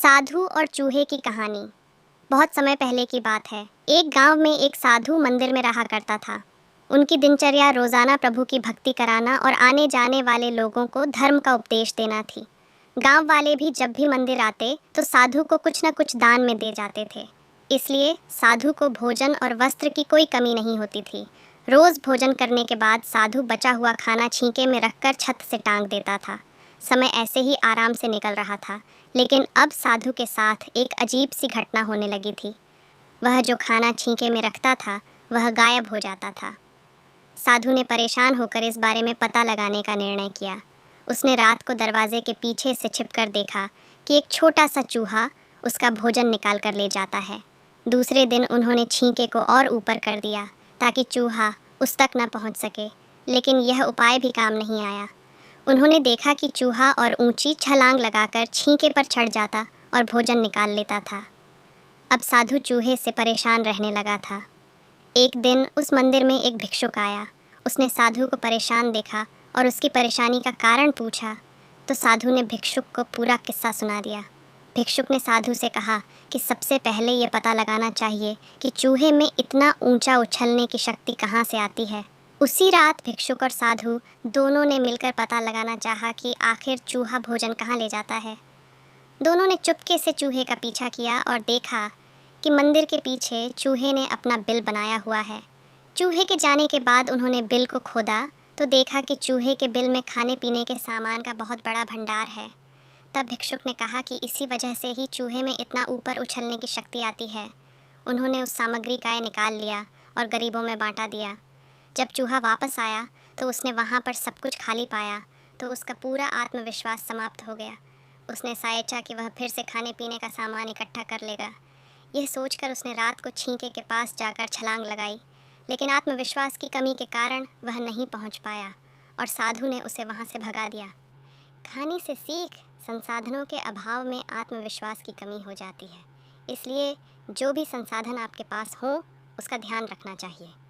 साधु और चूहे की कहानी। बहुत समय पहले की बात है। एक गांव में एक साधु मंदिर में रहा करता था। उनकी दिनचर्या रोजाना प्रभु की भक्ति कराना और आने जाने वाले लोगों को धर्म का उपदेश देना थी। गांव वाले भी जब भी मंदिर आते तो साधु को कुछ न कुछ दान में दे जाते थे। इसलिए साधु को भोजन और वस्त्र की कोई कमी नहीं होती थी। रोज भोजन करने के बाद साधु बचा हुआ खाना छींके में रखकर छत से टांग देता था। समय ऐसे ही आराम से निकल रहा था, लेकिन अब साधु के साथ एक अजीब सी घटना होने लगी थी। वह जो खाना छींके में रखता था वह गायब हो जाता था। साधु ने परेशान होकर इस बारे में पता लगाने का निर्णय किया। उसने रात को दरवाजे के पीछे से छिपकर देखा कि एक छोटा सा चूहा उसका भोजन निकाल कर ले जाता है। दूसरे दिन उन्होंने छींके को और ऊपर कर दिया ताकि चूहा उस तक न पहुंच सके, लेकिन यह उपाय भी काम नहीं आया। उन्होंने देखा कि चूहा और ऊंची छलांग लगाकर छींके पर चढ़ जाता और भोजन निकाल लेता था। अब साधु चूहे से परेशान रहने लगा था। एक दिन उस मंदिर में एक भिक्षुक आया। उसने साधु को परेशान देखा और उसकी परेशानी का कारण पूछा तो साधु ने भिक्षुक को पूरा किस्सा सुना दिया। भिक्षुक ने साधु से कहा कि सबसे पहले ये पता लगाना चाहिए कि चूहे में इतना ऊंचा उछलने की शक्ति कहाँ से आती है। उसी रात भिक्षुक और साधु दोनों ने मिलकर पता लगाना चाहा कि आखिर चूहा भोजन कहाँ ले जाता है। दोनों ने चुपके से चूहे का पीछा किया और देखा कि मंदिर के पीछे चूहे ने अपना बिल बनाया हुआ है। चूहे के जाने के बाद उन्होंने बिल को खोदा तो देखा कि चूहे के बिल में खाने पीने के सामान का बहुत बड़ा भंडार है। तब भिक्षुक ने कहा कि इसी वजह से ही चूहे में इतना ऊपर उछलने की शक्ति आती है। उन्होंने उस सामग्री का निकाल लिया और गरीबों में बांटा दिया। जब चूहा वापस आया तो उसने वहाँ पर सब कुछ खाली पाया तो उसका पूरा आत्मविश्वास समाप्त हो गया। उसने सोचा कि वह फिर से खाने पीने का सामान इकट्ठा कर लेगा। यह सोचकर उसने रात को छींके के पास जाकर छलांग लगाई, लेकिन आत्मविश्वास की कमी के कारण वह नहीं पहुँच पाया और साधु ने उसे वहाँ से भगा दिया। कहानी से सीख: संसाधनों के अभाव में आत्मविश्वास की कमी हो जाती है। इसलिए जो भी संसाधन आपके पास हो उसका ध्यान रखना चाहिए।